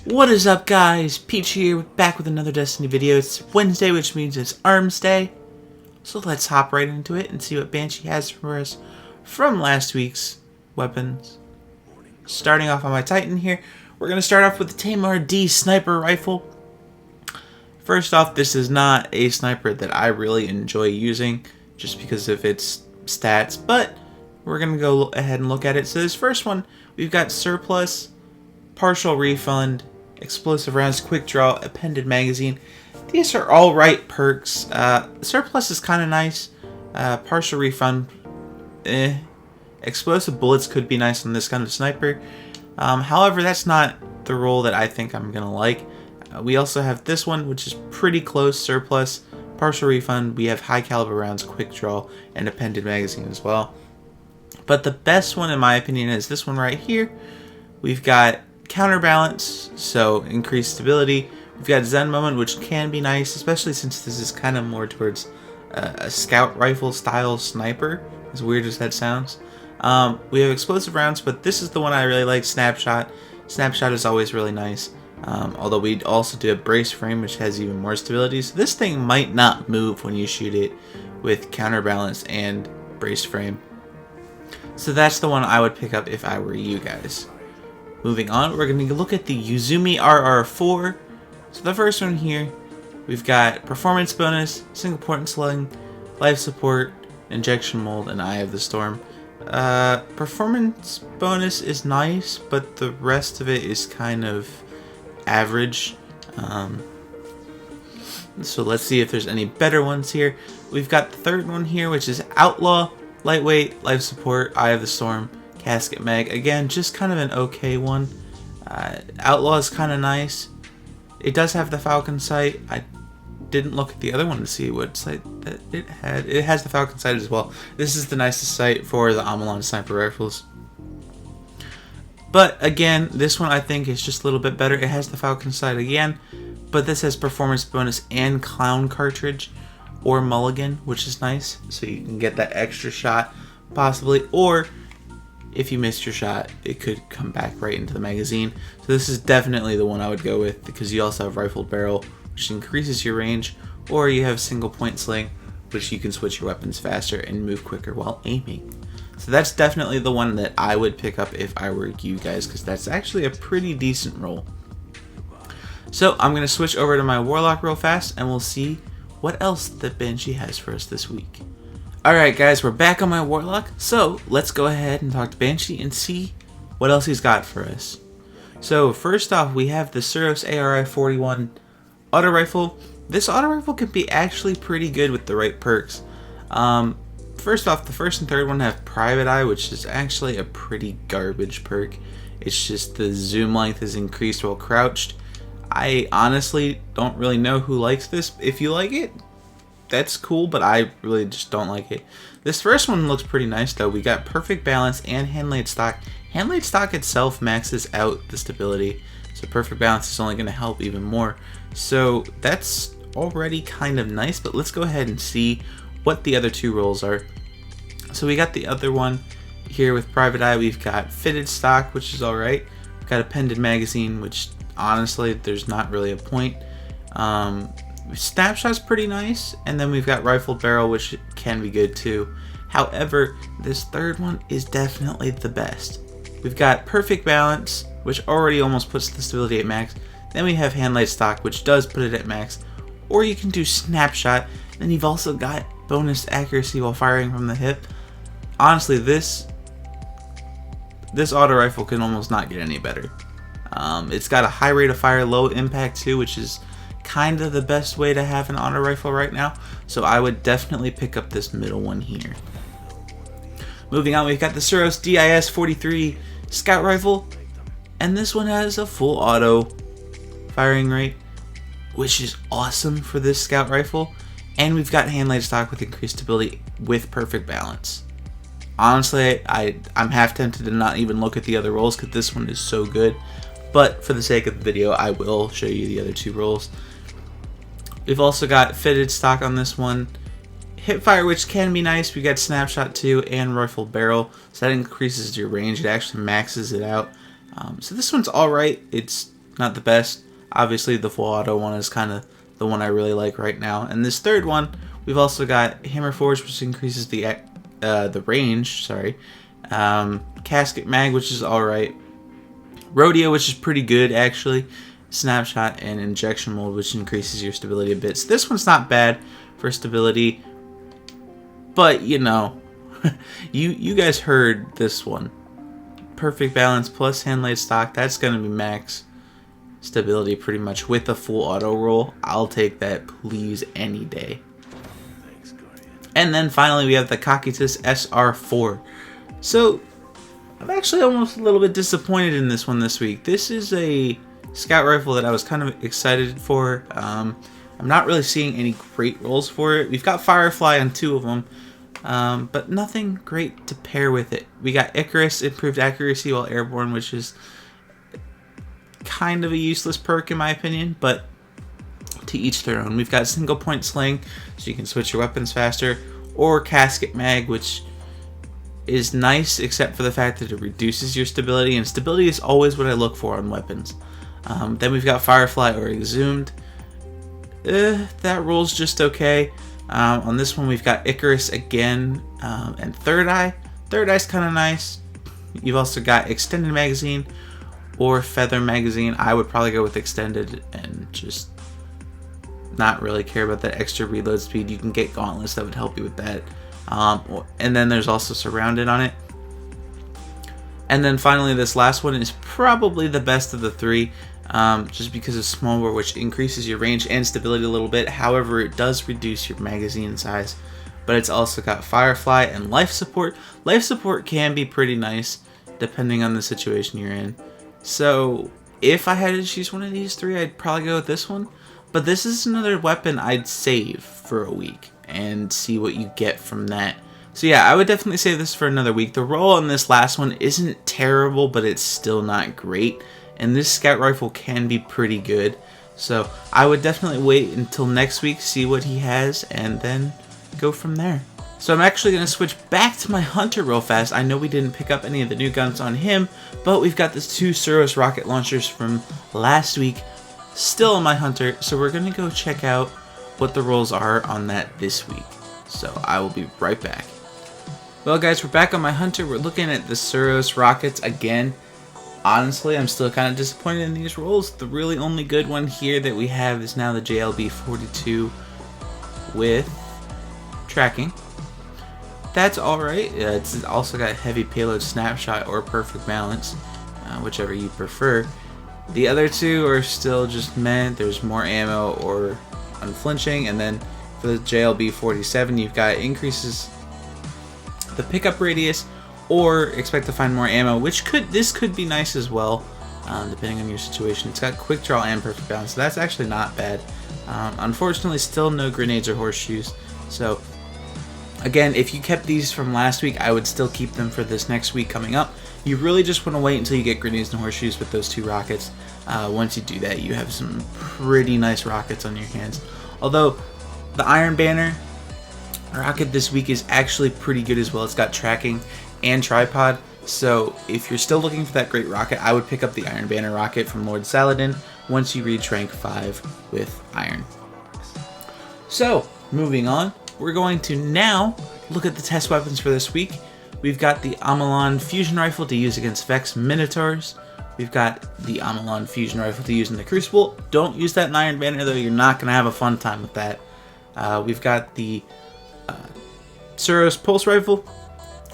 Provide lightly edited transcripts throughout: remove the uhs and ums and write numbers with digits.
What is up, guys? Peach here, back with another Destiny video. It's Wednesday, which means it's Arms Day. So let's hop right into it and see what Banshee has for us from last week's weapons. Starting off on my Titan here, we're going to start off with the Suros sniper rifle. First off, this is not a sniper that I really enjoy using, just because of its stats, but we're going to go ahead and look at it. So this first one, we've got Surplus, Partial Refund, Explosive Rounds, Quick Draw, Appended Magazine. These are alright perks. Surplus is kind of nice. Partial Refund, Explosive Bullets could be nice on this kind of sniper. However, that's not the role that I think I'm going to like. We also have this one, which is pretty close. Surplus, Partial Refund. We have High Caliber Rounds, Quick Draw, and Appended Magazine as well. But the best one, in my opinion, is this one right here. We've got Counterbalance, so increased stability. We've got Zen Moment, which can be nice, especially since this is kind of more towards a scout rifle style sniper, as weird as that sounds. We have Explosive Rounds, but this is the one I really like, Snapshot. Snapshot is always really nice, although we also do a Brace Frame, which has even more stability. So this thing might not move when you shoot it with Counterbalance and Brace Frame. So that's the one I would pick up if I were you guys. Moving on, we're going to look at the Yuzu RR4. So the first one here, we've got Performance Bonus, Single Point Sling, Life Support, Injection Mold, and Eye of the Storm. Performance Bonus is nice, but the rest of it is kind of average. So let's see if there's any better ones here. We've got the third one here, which is Outlaw, Lightweight, Life Support, Eye of the Storm, Casket Mag. Again, just kind of an okay one. Outlaw is kind of nice. It does have the Falcon sight. I didn't look at the other one to see what sight that it had. It has the Falcon sight as well. This is the nicest sight for the Amalon sniper rifles. But again, this one I think is just a little bit better. It has the Falcon sight again, but this has Performance Bonus and Clown cartridge or Mulligan, which is nice. So you can get that extra shot possibly, or if you missed your shot, it could come back right into the magazine. So this is definitely the one I would go with, because you also have Rifled Barrel, which increases your range, or you have Single Point Sling, which you can switch your weapons faster and move quicker while aiming. So that's definitely the one that I would pick up if I were you guys, because that's actually a pretty decent roll. So I'm going to switch over to my Warlock real fast, and we'll see what else that Banshee has for us this week. Alright guys, we're back on my Warlock, so let's go ahead and talk to Banshee and see what else he's got for us. So first off, we have the Suros DIS-43 auto rifle. This auto rifle can be actually pretty good with the right perks. First off, the first and third one have Private Eye, which is actually a pretty garbage perk. It's just the zoom length is increased while crouched. I honestly don't really know who likes this. If you like it, that's cool, but I really just don't like it. This first one looks pretty nice though. We got Perfect Balance and Hand-Laid Stock. Hand-Laid Stock itself maxes out the stability, so Perfect Balance is only going to help even more. So that's already kind of nice, but let's go ahead and see what the other two rolls are. So we got the other one here with Private Eye. We've got Fitted Stock, which is alright. We've got Appended Magazine, which honestly there's not really a point. Snapshot's pretty nice, and then we've got Rifled Barrel, which can be good too. However, this third one is definitely the best. We've got Perfect Balance, which already almost puts the stability at max. Then we have Hand-Laid Stock, which does put it at max. Or you can do Snapshot, and you've also got bonus accuracy while firing from the hip. Honestly, this auto rifle can almost not get any better. It's got a high rate of fire, low impact too, which is kind of the best way to have an auto rifle right now, so I would definitely pick up this middle one here. Moving on, we've got the Suros DIS-43 scout rifle, and this one has a full auto firing rate, which is awesome for this scout rifle, and we've got Hand-Laid Stock with increased stability with Perfect Balance. Honestly, I'm half tempted to not even look at the other rolls because this one is so good, but for the sake of the video I will show you the other two rolls. We've also got Fitted Stock on this one, Hipfire, which can be nice. We got Snapshot too, and Rifled Barrel, so that increases your range. It actually maxes it out. So this one's alright. It's not the best. Obviously, the full auto one is kind of the one I really like right now. And this third one, we've also got Hammer Forge, which increases the range. Sorry, Casket Mag, which is all right. Rodeo, which is pretty good actually. Snapshot and Injection Mold, which increases your stability a bit. So this one's not bad for stability, but you know, you guys heard this one. Perfect Balance plus Hand Laid Stock. That's gonna be max stability pretty much with a full auto roll. I'll take that, please, any day. And then finally we have the Kakitas SR4. So I'm actually almost a little bit disappointed in this one this week. This is a scout rifle that I was kind of excited for. I'm not really seeing any great rolls for it. We've got Firefly on 2 of them, but nothing great to pair with it. We got Icarus, improved accuracy while airborne, which is kind of a useless perk in my opinion, but to each their own. We've got Single Point Sling, so you can switch your weapons faster, or Casket Mag, which is nice except for the fact that it reduces your stability, and stability is always what I look for on weapons. Then we've got Firefly or Exhumed. That rolls just okay. On this one we've got Icarus again, and Third Eye. Third Eye's kind of nice. You've also got Extended Magazine or Feather Magazine. I would probably go with Extended and just not really care about that extra reload speed. You can get Gauntlets that would help you with that. And then there's also Surrounded on it. And then finally this last one is probably the best of the 3, just because of Small Bore, which increases your range and stability a little bit. However, it does reduce your magazine size. But it's also got Firefly and Life Support. Life Support can be pretty nice depending on the situation you're in. So if I had to choose one of these 3, I'd probably go with this one. But this is another weapon I'd save for a week and see what you get from that. So yeah, I would definitely save this for another week. The roll on this last one isn't terrible, but it's still not great. And this scout rifle can be pretty good. So I would definitely wait until next week, see what he has, and then go from there. So I'm actually going to switch back to my Hunter real fast. I know we didn't pick up any of the new guns on him, but we've got the 2 Suros rocket launchers from last week still on my Hunter. So we're going to go check out what the rolls are on that this week. So I will be right back. Well guys, we're back on my Hunter. We're looking at the Suros rockets again. Honestly, I'm still kind of disappointed in these rolls. The really only good one here that we have is now the JLB-42 with tracking. That's alright. It's also got Heavy Payload Snapshot or Perfect Balance, whichever you prefer. The other 2 are still just meh. There's more ammo or Unflinching, and then for the JLB-47 you've got increases the pickup radius or expect to find more ammo, which this could be nice as well, depending on your situation. It's got Quick Draw and Perfect Balance, so that's actually not bad. Unfortunately, still no grenades or horseshoes. So again, if you kept these from last week, I would still keep them for this next week coming up. You really just want to wait until you get grenades and horseshoes with those 2 rockets. Once you do that, you have some pretty nice rockets on your hands. Although the Iron Banner rocket this week is actually pretty good as well. It's got tracking and tripod. So if you're still looking for that great rocket, I would pick up the Iron Banner rocket from Lord Saladin once you reach rank 5 with Iron. So moving on, we're going to now look at the test weapons for this week. We've got the Amalon Fusion Rifle to use against Vex Minotaurs. We've got the Amalon Fusion Rifle to use in the Crucible. Don't use that in Iron Banner though, you're not going to have a fun time with that. We've got the Suros Pulse Rifle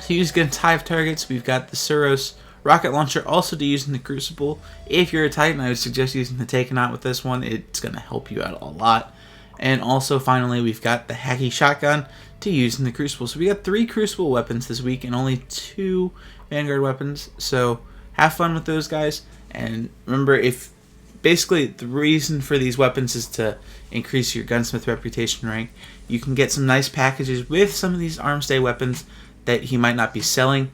to use against Hive targets. We've got the Suros Rocket Launcher also to use in the Crucible. If you're a Titan, I would suggest using the Takenaut with this one. It's going to help you out a lot. And also, finally, we've got the Hacky Shotgun to use in the Crucible. So we got 3 Crucible weapons this week and only 2 Vanguard weapons. So have fun with those guys. And remember, basically the reason for these weapons is to increase your gunsmith reputation rank. You can get some nice packages with some of these Arms Day weapons that he might not be selling.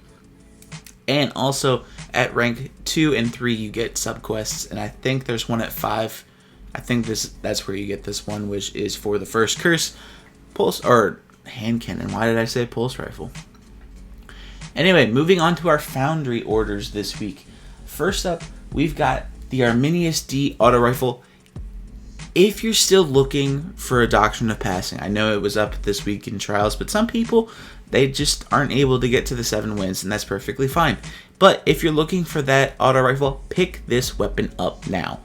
And also at rank 2 and 3 you get subquests, and I think there's one at 5. I think that's where you get this one, which is for the first curse pulse or hand cannon. Why did I say pulse rifle? Anyway, moving on to our foundry orders this week. First up, we've got the Arminius D auto rifle. If you're still looking for a Doctrine of Passing, I know it was up this week in trials, but some people, they just aren't able to get to the 7 wins, and that's perfectly fine. But if you're looking for that auto rifle, pick this weapon up now.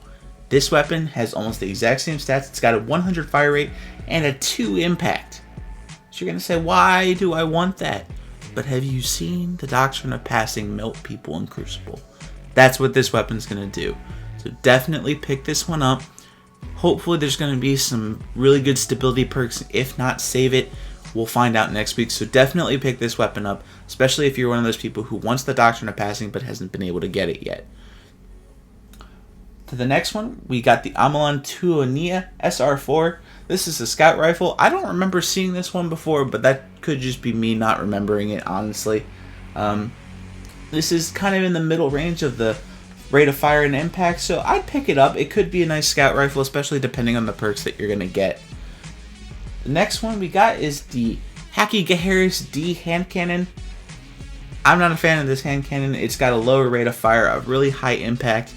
This weapon has almost the exact same stats. It's got a 100 fire rate and a 2 impact. So you're going to say, why do I want that? But have you seen the Doctrine of Passing melt people in Crucible? That's what this weapon's going to do. So definitely pick this one up. Hopefully there's going to be some really good stability perks. If not, save it. We'll find out next week. So definitely pick this weapon up, especially if you're one of those people who wants the Doctrine of Passing but hasn't been able to get it yet. To the next one, we got the Amalon Tuonia SR4. This is a scout rifle. I don't remember seeing this one before, but that could just be me not remembering it, honestly. This is kind of in the middle range of the rate of fire and impact, so I'd pick it up. It could be a nice scout rifle, especially depending on the perks that you're going to get. The next one we got is the Haki Geharris D hand cannon. I'm not a fan of this hand cannon. It's got a lower rate of fire, a really high impact.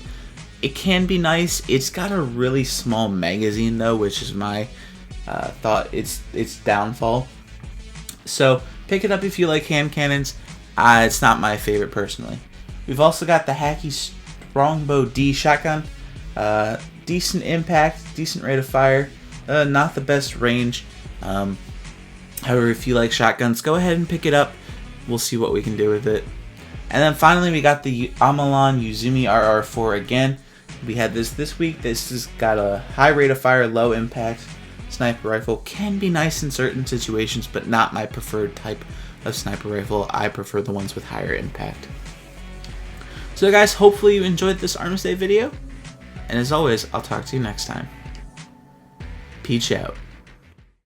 It can be nice. It's got a really small magazine though, which is my thought. It's downfall. So pick it up if you like hand cannons. It's not my favorite personally. We've also got the Haki Strongbow D shotgun. Decent impact, decent rate of fire. Not the best range. However, if you like shotguns, go ahead and pick it up. We'll see what we can do with it. And then finally, we got the Amalon Uzumi RR4 again. We had this week. This has got a high rate of fire, low impact sniper rifle. Can be nice in certain situations, but not my preferred type of sniper rifle. I prefer the ones with higher impact. So guys, hopefully you enjoyed this Arms Day video. And as always, I'll talk to you next time. Peach out.